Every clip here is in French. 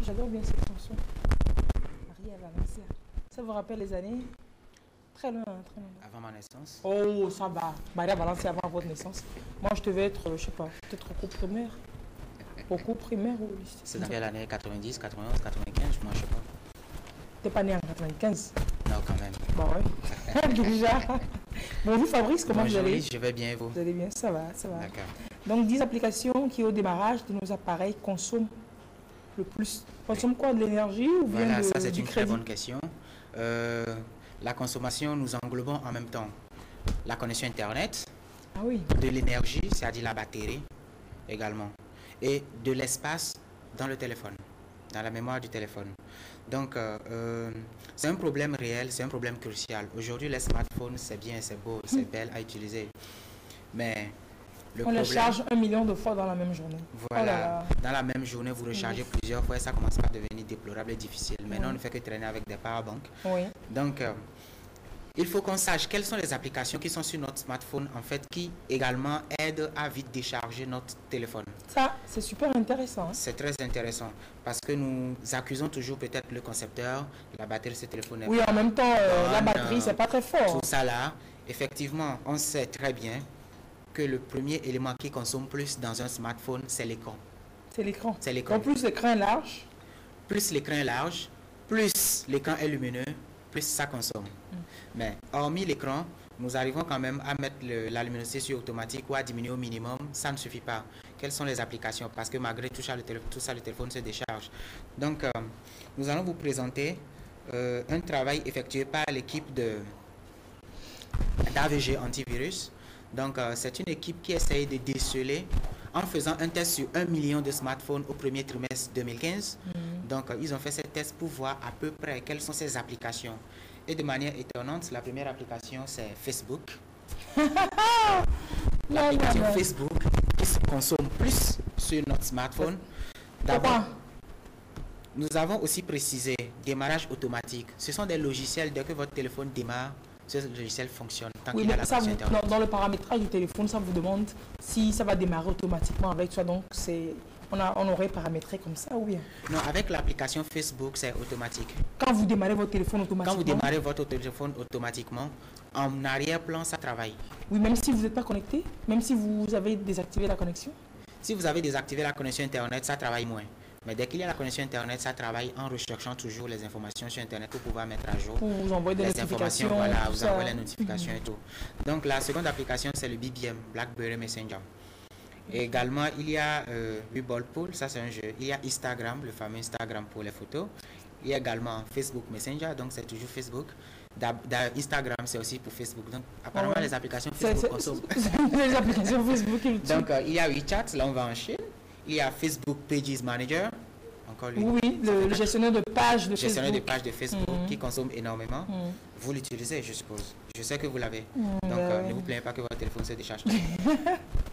J'adore bien cette chanson. Maria Valencia. Ça vous rappelle les années? Très loin, très loin. Avant ma naissance? Oh, ça va. Maria Valencia avant votre naissance. Moi, je devais être, je sais pas, peut-être au cours primaire. Au cours primaire ou lycée. C'est dans quelle année? 90, 91, 95? Moi, je sais pas. T'es pas né en 95? Non, quand même. Bah ouais. Déjà. Bonjour Fabrice, comment vous allez? Je vais bien et vous? Vous allez bien, ça va, ça va. D'accord. Donc 10 applications qui au démarrage de nos appareils consomment le plus. Consomment quoi? De l'énergie ou bien Voilà, de, ça c'est du une très crédit? bonne question. La consommation, nous englobons en même temps la connexion Internet, Ah oui. de l'énergie, c'est-à-dire la batterie également, et de l'espace dans le téléphone, dans la mémoire du téléphone. Donc, c'est un problème réel, c'est un problème crucial. Aujourd'hui, les smartphones, c'est bien, c'est beau, c'est belle à utiliser. Mais le On problème, les charge 1 million de fois dans la même journée. voilà, Oh là là. dans la même journée, vous rechargez plusieurs fois et ça commence à devenir déplorable et difficile. Maintenant, on ne fait que traîner avec des powerbanks. Oui. Donc, il faut qu'on sache quelles sont les applications qui sont sur notre smartphone, en fait, qui également aident à vite décharger notre téléphone. Ça, c'est super intéressant. Hein. C'est très intéressant parce que nous accusons toujours peut-être le concepteur, la batterie de ce téléphone est Oui, en même temps, la batterie, c'est pas très fort. tout ça là, effectivement, on sait très bien que le premier élément qui consomme plus dans un smartphone, c'est l'écran. C'est l'écran. C'est l'écran. En plus, l'écran est large. Plus l'écran est large, plus l'écran est lumineux, plus ça consomme. Mais hormis l'écran, nous arrivons quand même à mettre la luminosité sur automatique ou à diminuer au minimum. Ça ne suffit pas. Quelles sont les applications? Parce que malgré tout ça, le téléphone se décharge. Donc, nous allons vous présenter un travail effectué par l'équipe d'AVG Antivirus. Donc, c'est une équipe qui essaye de déceler en faisant un test sur 1 million de smartphones au premier trimestre 2015. Donc, ils ont fait ce test pour voir à peu près quelles sont ces applications. Et de manière étonnante, la première application, c'est Facebook. L'application Facebook qui se consomme plus sur notre smartphone. D'abord, nous avons aussi précisé démarrage automatique. Ce sont des logiciels, dès que votre téléphone démarre, ce logiciel fonctionne tant qu'il a la connexion Internet. Dans le paramétrage du téléphone, ça vous demande si ça va démarrer automatiquement avec toi. Donc, on aurait paramétré comme ça ou bien? Non, avec l'application Facebook, c'est automatique. Quand vous démarrez votre téléphone automatiquement? Quand vous démarrez votre téléphone automatiquement, en arrière-plan, ça travaille. Oui, même si vous n'êtes pas connecté? Même si vous avez désactivé la connexion? Si vous avez désactivé la connexion Internet, ça travaille moins. Mais dès qu'il y a la connexion Internet, ça travaille en recherchant toujours les informations sur Internet pour pouvoir mettre à jour. Pour vous envoyer des notifications. Voilà, vous envoyez les notifications et tout. Donc, la seconde application, c'est le BBM, BlackBerry Messenger. Et également, il y a Whirlpool, ça c'est un jeu. Il y a Instagram, le fameux Instagram pour les photos. Il y a également Facebook Messenger, donc c'est toujours Facebook. Instagram, c'est aussi pour Facebook. Donc, apparemment, les applications Facebook consomment. Les applications Facebook. Donc, il y a WeChat, là on va en Chine. Il y a Facebook Pages Manager. Encore lui. Oui, le gestionnaire de pages de gestionnaire Facebook. de pages de Facebook qui consomme énormément. Vous l'utilisez, je suppose. Je sais que vous l'avez. Donc, ne vous plaignez pas que votre téléphone se décharge.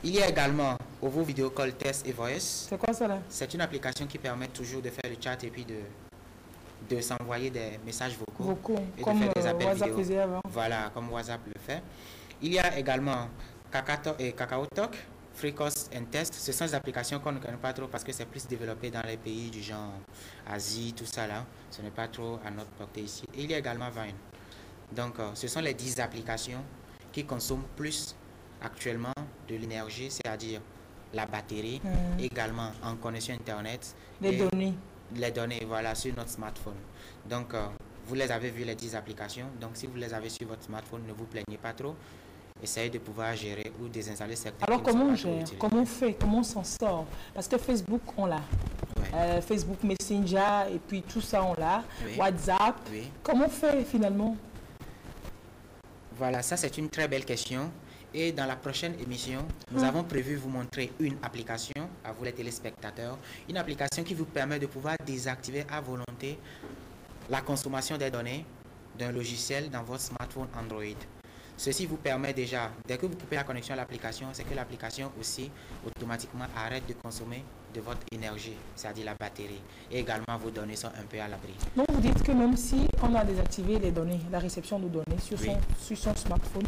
Il y a également OVO Video Call Test et Voice. C'est quoi ça là? C'est une application qui permet toujours de faire le chat et puis de s'envoyer des messages vocaux et comme de faire des appels WhatsApp vidéo. faisait avant. Voilà, comme WhatsApp le fait. Il y a également Kakao Talk, Freecast and Test. Ce sont des applications qu'on ne connaît pas trop parce que c'est plus développé dans les pays du genre Asie, tout ça là. Ce n'est pas trop à notre portée ici. Et il y a également Vine. Donc, ce sont les 10 applications qui consomment plus actuellement de l'énergie, c'est-à-dire la batterie, également en connexion Internet. Les données, voilà, sur notre smartphone. Donc, vous les avez vues, les 10 applications. Donc, si vous les avez sur votre smartphone, ne vous plaignez pas trop. Essayez de pouvoir gérer ou désinstaller certaines. Alors, comment on gère? Comment on fait? Comment on s'en sort? Parce que Facebook, on l'a. Ouais. Facebook Messenger, et puis tout ça, on l'a. Oui. WhatsApp. Oui. Comment on fait finalement? Voilà, ça c'est une très belle question. Et dans la prochaine émission, nous avons prévu vous montrer une application, à vous les téléspectateurs, une application qui vous permet de pouvoir désactiver à volonté la consommation des données d'un logiciel dans votre smartphone Android. Ceci vous permet déjà, dès que vous coupez la connexion à l'application, c'est que l'application aussi automatiquement arrête de consommer de votre énergie, c'est-à-dire la batterie. Et également, vos données sont un peu à l'abri. Donc, vous dites que même si on a désactivé les données, la réception de données sur son smartphone,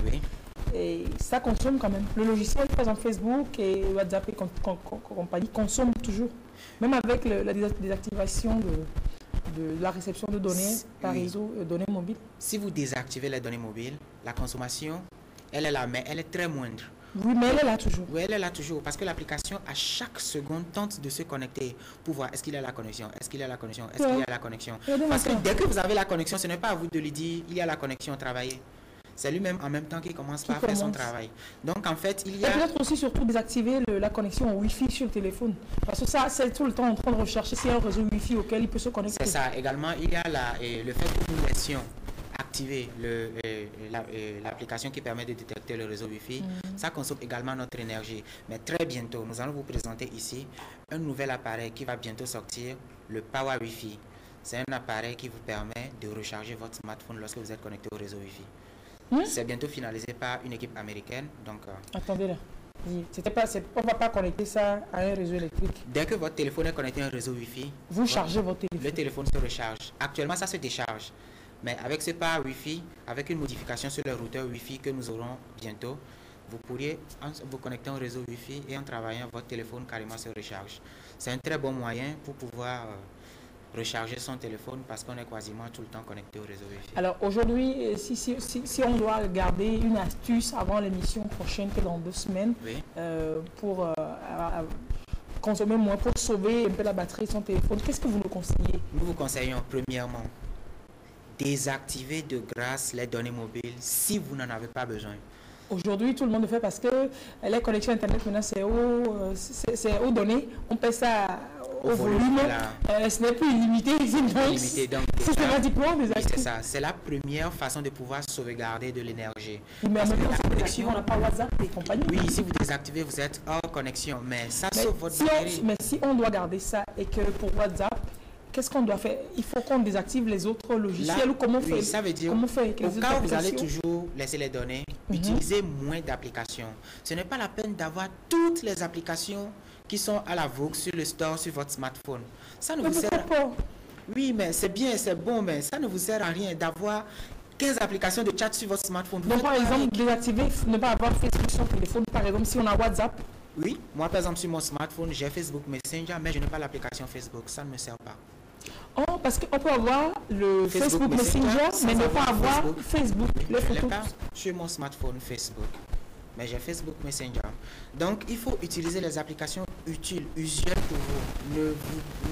Et ça consomme quand même. Le logiciel, par exemple Facebook et WhatsApp et compagnie consomment toujours. Même avec la désactivation de la réception de données par réseau, données mobiles. Si vous désactivez les données mobiles, la consommation, elle est là, mais elle est très moindre. Oui, mais elle est là toujours. Oui, elle est là toujours, parce que l'application, à chaque seconde, tente de se connecter pour voir est-ce qu'il y a la connexion, est-ce qu'il y a la connexion, est-ce qu'il y a la connexion. Parce que dès que vous avez la connexion, ce n'est pas à vous de lui dire il y a la connexion, travaillez. C'est lui-même en même temps qui commence par faire son travail. Donc en fait, il y a... peut-être aussi surtout désactiver la connexion au Wi-Fi sur le téléphone. Parce que ça, c'est tout le temps en train de rechercher s'il y a un réseau Wi-Fi auquel il peut se connecter. C'est ça. Également, il y a le fait que nous laissions activer l'application qui permet de détecter le réseau Wi-Fi. Ça consomme également notre énergie. Mais très bientôt, nous allons vous présenter ici un nouvel appareil qui va bientôt sortir, le Power Wi-Fi. C'est un appareil qui vous permet de recharger votre smartphone lorsque vous êtes connecté au réseau Wi-Fi. C'est bientôt finalisé par une équipe américaine. Donc, attendez là. On ne va pas connecter ça à un réseau électrique. Dès que votre téléphone est connecté à un réseau Wi-Fi, vous chargez votre téléphone. Le téléphone se recharge. Actuellement, ça se décharge. Mais avec ce Power Wi-Fi, avec une modification sur le routeur Wi-Fi que nous aurons bientôt, vous pourriez vous connecter au réseau Wi-Fi et en travaillant, votre téléphone carrément se recharge. C'est un très bon moyen pour pouvoir recharger son téléphone parce qu'on est quasiment tout le temps connecté au réseau Wi-Fi. Alors aujourd'hui, si on doit garder une astuce avant l'émission prochaine que dans 2 semaines, oui. Pour consommer moins, pour sauver un peu la batterie de son téléphone, qu'est-ce que vous nous conseillez? Nous vous conseillons premièrement désactiver de grâce les données mobiles si vous n'en avez pas besoin. Aujourd'hui, tout le monde le fait parce que les connexions Internet maintenant c'est aux données. On paie ça au volume. Ce n'est plus illimité. Donc, systématiquement désactiver. C'est ça. C'est la première façon de pouvoir sauvegarder de l'énergie. Mais en même temps, on n'a pas WhatsApp et compagnie. Oui, si vous désactivez, vous êtes hors connexion. Mais ça sauve votre batterie. Mais si on doit garder ça et que pour WhatsApp, qu'est-ce qu'on doit faire? Il faut qu'on désactive les autres logiciels ou comment faire? Ça veut dire, au cas où vous allez toujours laisser les données, utilisez moins d'applications. Ce n'est pas la peine d'avoir toutes les applications qui sont à la vogue sur le store sur votre smartphone. Ça ne vous sert pas. Oui, mais c'est bien, c'est bon, mais ça ne vous sert à rien d'avoir 15 applications de chat sur votre smartphone. Donc par exemple, désactiver, ne pas avoir Facebook sur le téléphone, par exemple, si on a WhatsApp. Oui, moi par exemple sur mon smartphone, j'ai Facebook Messenger, mais je n'ai pas l'application Facebook, ça ne me sert pas. Oh, parce qu'on peut avoir le Facebook Messenger, mais ne pas avoir Facebook. Je ne l'ai pas sur mon smartphone Facebook, mais j'ai Facebook Messenger. Donc, il faut utiliser les applications utiles, usuelles pour vous.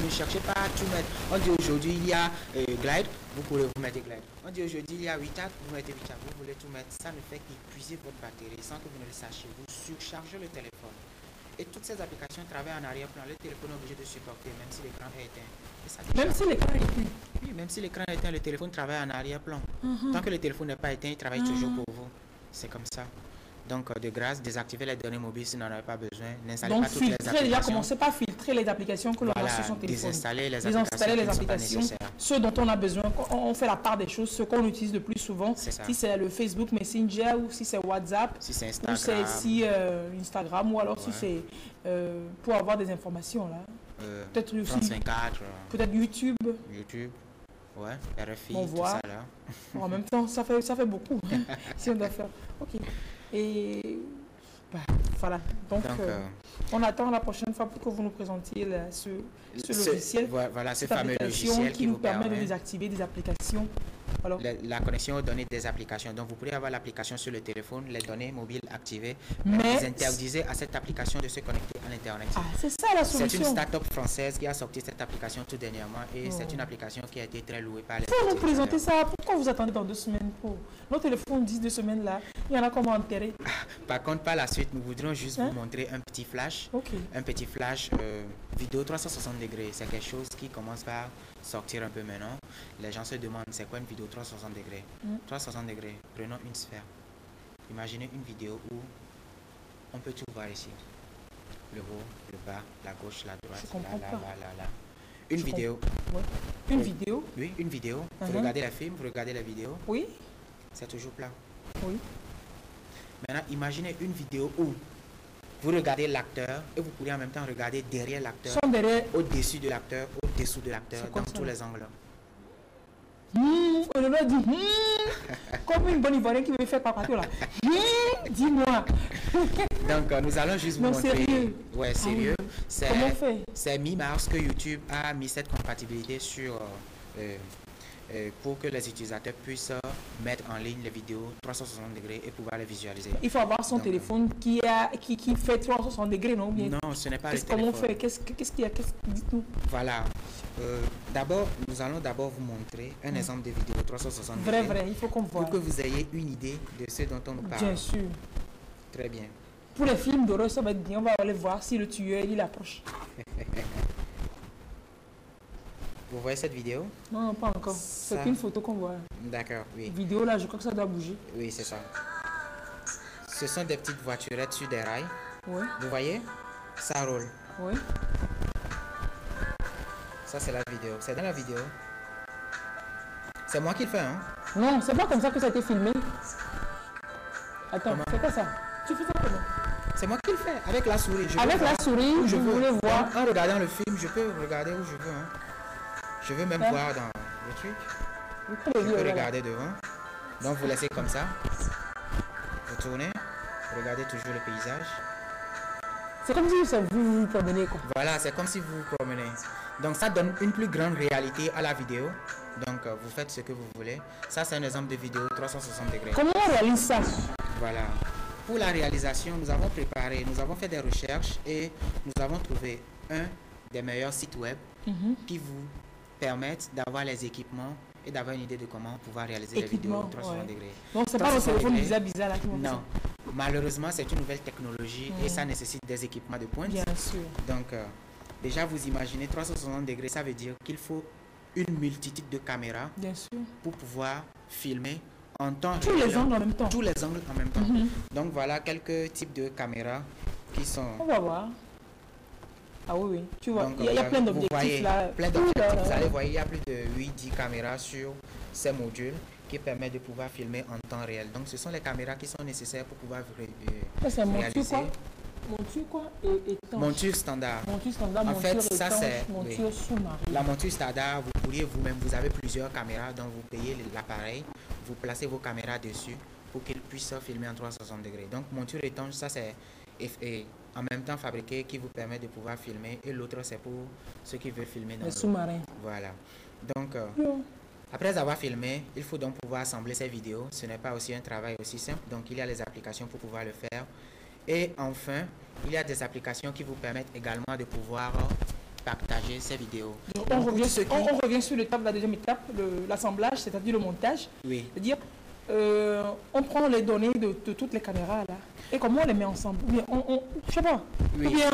Ne cherchez pas à tout mettre. On dit aujourd'hui, il y a Glide, vous pourrez vous mettre Glide. On dit aujourd'hui, il y a WeChat, vous mettez WeChat. Vous voulez tout mettre. Ça ne fait qu'épuiser votre batterie sans que vous ne le sachiez. Vous surchargez le téléphone. Et toutes ces applications travaillent en arrière-plan. Le téléphone est obligé de supporter, même si l'écran est éteint. Même si l'écran est éteint? Oui, même si l'écran est éteint, le téléphone travaille en arrière-plan. Tant que le téléphone n'est pas éteint, il travaille toujours pour vous. C'est comme ça. Donc, de grâce, désactivez les données mobiles si vous n'en avez pas besoin. N'installez pas toutes les applications. Déjà, commencez par filtrer les applications que l'on a sur son téléphone. Désinstaller les applications, ce dont on a besoin. On fait la part des choses, ce qu'on utilise le plus souvent. Si c'est le Facebook Messenger ou si c'est WhatsApp, si c'est Instagram, ou si Instagram, ou alors si c'est pour avoir des informations là. Peut-être aussi. France 24. Peut-être YouTube. Ouais, RFI, on voit. Tout ça là. En même temps, ça fait beaucoup. Si on doit faire. Ok. Et voilà. Donc on attend la prochaine fois pour que vous nous présentiez ce logiciel. Voilà, ce fameux logiciel qui nous permet de désactiver des applications. Alors, la connexion aux données des applications. Donc, vous pourrez avoir l'application sur le téléphone, les données mobiles activées, mais vous interdisez à cette application de se connecter à l'Internet. Ah, c'est ça la solution. C'est une start-up française qui a sorti cette application tout dernièrement et c'est une application qui a été très louée par les utilisateurs. Pour nous présenter ça, pourquoi vous attendez dans 2 semaines pour nos téléphones disent 2 semaines là, il y en a comment enterrer. Par contre, par la suite, nous voudrions juste vous montrer un petit flash. Un petit flash vidéo 360 degrés. C'est quelque chose qui commence par sortir un peu maintenant. Les gens se demandent c'est quoi une vidéo 360 degrés. 360 degrés, prenons une sphère. Imaginez une vidéo où on peut tout voir ici. Le haut, le bas, la gauche, la droite, là. Une vidéo. Une vidéo? Oui, une vidéo. Vous regardez les films, vous regardez les vidéos. Oui. C'est toujours plat. Oui. Maintenant, imaginez une vidéo où vous regardez l'acteur et vous pourrez en même temps regarder derrière l'acteur, au-dessus de l'acteur, au-dessous de l'acteur, dans tous les angles. On a dit, comme une bonne ivoirienne qui veut faire papato là. Dis-moi. Donc, nous allons juste vous Non, montrer. sérieux? Ouais, sérieux. Oui. Comment on fait? C'est mi-mars que YouTube a mis cette compatibilité sur pour que les utilisateurs puissent mettre en ligne les vidéos 360 degrés et pouvoir les visualiser. Il faut avoir son téléphone qui fait 360 degrés, non? Bien. Non, ce n'est pas le téléphone. Comment on fait? Qu'est-ce qu'il y a? Dites-nous. Voilà. D'abord, nous allons d'abord vous montrer un exemple de vidéo 360 degrés. Vrai, il faut qu'on voit. Pour que vous ayez une idée de ce dont on nous parle. Bien sûr. Très bien. Pour les films d'horreur, ça va être bien. On va aller voir si le tueur, il approche. Vous voyez cette vidéo? Non, pas encore. C'est une photo qu'on voit. D'accord, oui. Vidéo là, je crois que ça doit bouger. Oui, c'est ça. Ce sont des petites voiturettes sur des rails. Oui. Vous voyez? Ça roule. Oui. Ça, c'est la vidéo. C'est dans la vidéo. C'est moi qui le fais, hein? Non, c'est pas comme ça que ça a été filmé. Attends, Comment? c'est quoi ça? Tu fais ça comment? C'est moi qui le fais. Avec la souris. Avec la souris, je voulais voir. En regardant le film, je peux regarder où je veux, hein. Je veux même voir dans le truc. Je peux regarder devant. Donc vous laissez comme ça. Vous tournez. Regardez toujours le paysage. C'est comme si vous vous promenez, quoi. Voilà, c'est comme si vous vous promenez. Donc ça donne une plus grande réalité à la vidéo. Donc vous faites ce que vous voulez. Ça c'est un exemple de vidéo 360 degrés. Comment on réalise ça? Voilà. Pour la réalisation, nous avons préparé, nous avons fait des recherches et nous avons trouvé un des meilleurs sites web qui vous permettent d'avoir les équipements et d'avoir une idée de comment pouvoir réaliser les vidéos 360 degrés. Donc c'est pas le téléphone bizarre là qui vont Non. Malheureusement, c'est une nouvelle technologie et ça nécessite des équipements de pointe. Bien sûr. Donc déjà vous imaginez 360 degrés, ça veut dire qu'il faut une multitude de caméras pour pouvoir filmer en temps tous les angles en même temps. Tous les angles en même temps. Donc voilà quelques types de caméras qui sont... On va voir. Ah oui, oui. Tu vois, donc, il y a plein d'objectifs là. Plein d'objectifs. Vous allez voir, il y a plus de 8-10 caméras sur ces modules qui permettent de pouvoir filmer en temps réel. Donc ce sont les caméras qui sont nécessaires pour pouvoir réaliser. Monture quoi? Monture standard. Monture standard, en fait, ça étanche, c'est monture sous-marine. La monture standard, vous pourriez vous-même, vous avez plusieurs caméras, donc vous payez l'appareil, vous placez vos caméras dessus pour qu'il puisse filmer en 360 degrés. Donc monture étanche, ça c'est en même temps fabriqué qui vous permet de pouvoir filmer et l'autre c'est pour ceux qui veulent filmer dans le sous-marin. Voilà. Donc après avoir filmé, il faut donc pouvoir assembler ces vidéos. Ce n'est pas aussi un travail aussi simple, donc il y a les applications pour pouvoir le faire. Et enfin, il y a des applications qui vous permettent également de pouvoir partager ces vidéos. Donc, on revient sur l'étape, la deuxième étape, l'assemblage, c'est-à-dire le montage. Oui. C'est-à-dire, on prend les données de toutes les caméras là, et comment on les met ensemble? Ou bien, je sais pas. Oui. Ou bien,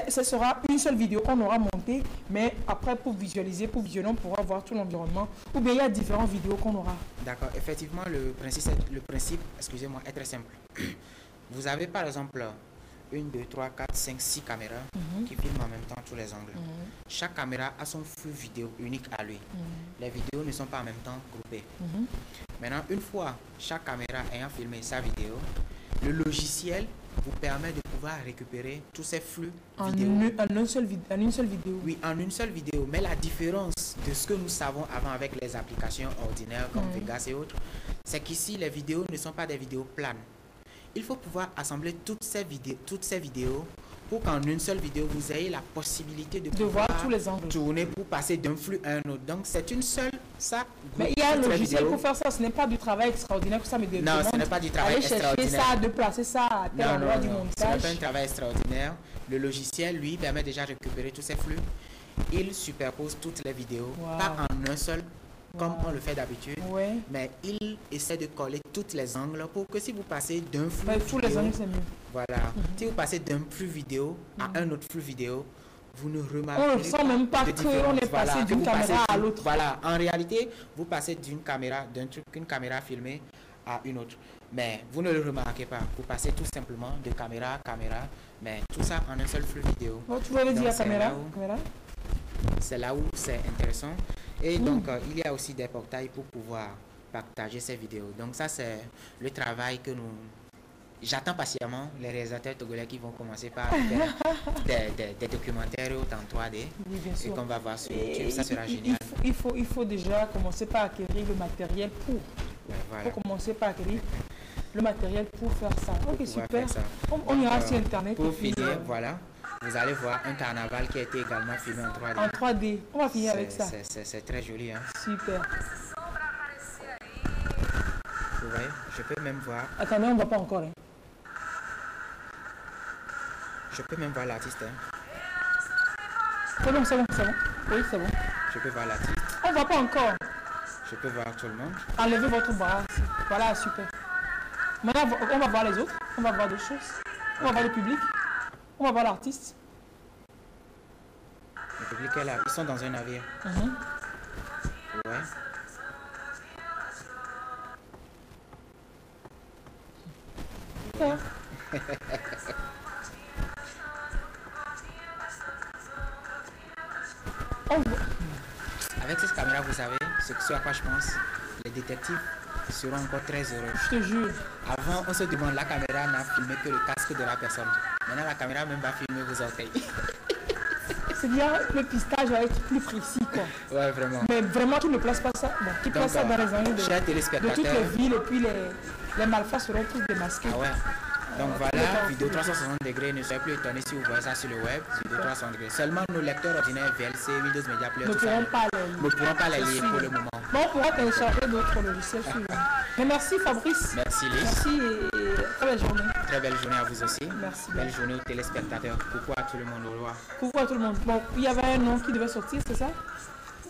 ce sera une seule vidéo qu'on aura montée, mais après, pour visualiser, pour visionner, on pourra voir tout l'environnement. Ou bien, il y a différentes vidéos qu'on aura. D'accord. Effectivement, le principe, excusez-moi, est très simple. Vous avez par exemple 1, 2, 3, 4, 5, 6 caméras qui filment en même temps tous les angles. Chaque caméra a son flux vidéo unique à lui. Les vidéos ne sont pas en même temps groupées. Maintenant, une fois chaque caméra ayant filmé sa vidéo, le logiciel vous permet de pouvoir récupérer tous ces flux vidéo. En une seule vidéo. Oui, en une seule vidéo. Mais la différence de ce que nous savons avant avec les applications ordinaires comme Vegas et autres, c'est qu'ici, les vidéos ne sont pas des vidéos planes. Il faut pouvoir assembler toutes ces vidéos pour qu'en une seule vidéo, vous ayez la possibilité de voir tous les angles. Tourner pour passer d'un flux à un autre. Donc, c'est une seule... Mais il y a un logiciel pour faire ça. Ce n'est pas du travail extraordinaire que ça me demande. Non, ce n'est pas du travail extraordinaire. Aller chercher ça, de placer ça à tel endroit du montage. Ce n'est pas un travail extraordinaire. Le logiciel, lui, permet déjà de récupérer tous ces flux. Il superpose toutes les vidéos, pas en un seul comme on le fait d'habitude, mais il essaie de coller tous les angles pour que si vous passez d'un flux vidéo, tous les angles, c'est mieux. Voilà, si vous passez d'un flux vidéo à un autre flux vidéo, vous ne remarquez on ne sent même pas qu'on est passé d'une caméra à l'autre. Voilà, en réalité, vous passez d'une caméra filmée à une autre. Mais vous ne le remarquez pas. Vous passez tout simplement de caméra à caméra, mais tout ça en un seul flux vidéo. Tu voulais dire caméra? C'est là où c'est intéressant. Et donc, il y a aussi des portails pour pouvoir partager ces vidéos. Donc, ça, c'est le travail que nous... J'attends patiemment les réalisateurs togolais qui vont commencer par faire des documentaires en 3D et qu'on va voir sur YouTube. Ça sera génial. Il faut déjà commencer par acquérir le matériel pour. Voilà. Il faut commencer par acquérir. le matériel pour faire ça. Ok, super. Ça. On ira sur Internet. Pour finir, voilà, vous allez voir un carnaval qui a été également filmé en 3D. En 3D. On va finir avec ça. C'est très joli. Hein. Super. Vous voyez, je peux même voir. Attendez, on ne voit pas encore. Hein. Je peux même voir l'artiste. Hein. C'est bon, c'est bon, c'est bon. Oui, c'est bon. Je peux voir l'artiste. On ne voit pas encore. Je peux voir tout le monde. Enlevez votre bras. Voilà, super. Maintenant, on va voir les autres. On va voir d'autres choses. On va voir le public. On va voir l'artiste. Le public est là. Ils sont dans un navire. Ouais. Super. Avec cette caméra, vous savez, ce à quoi je pense, les détectives seront encore très heureux. Je te jure. Avant, on se demande, la caméra n'a filmé que le casque de la personne. Maintenant, la caméra même va filmer vos orteils. C'est-à-dire, le pistage va être plus précis, quoi. Ouais, vraiment. Mais vraiment, tu ne places pas ça. Bon, tu places ça dans les années de toutes les villes et puis les malfrats seront tous démasqués. Ah ouais. Donc voilà, vidéo 360 degrés, ne soyez plus étonnés si vous voyez ça sur le web, vidéo 360 degrés. Seulement nos lecteurs ordinaires VLC, Windows Media Player, tout ça, ne pourront pas les lire pour le moment. Bon, on pourra télécharger d'autres logiciels sur. Mais merci Fabrice. Merci Lise. Merci et très belle journée. Très belle journée à vous aussi. Merci. Belle journée aux téléspectateurs. Coucou à tout le monde au revoir. Coucou à tout le monde. Bon, il y avait un nom qui devait sortir, c'est ça?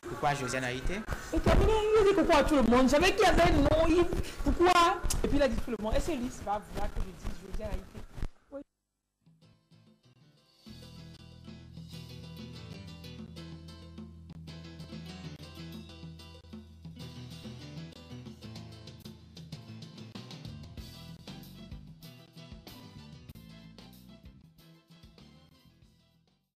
Coucou à Josiane Haïté. Et terminé, il a dit coucou à tout le monde. J'avais qu'il y avait un nom, pourquoi? Et puis il a dit tout le monde. Est-ce que Lise va vouloir que je dise Josiane Haïté?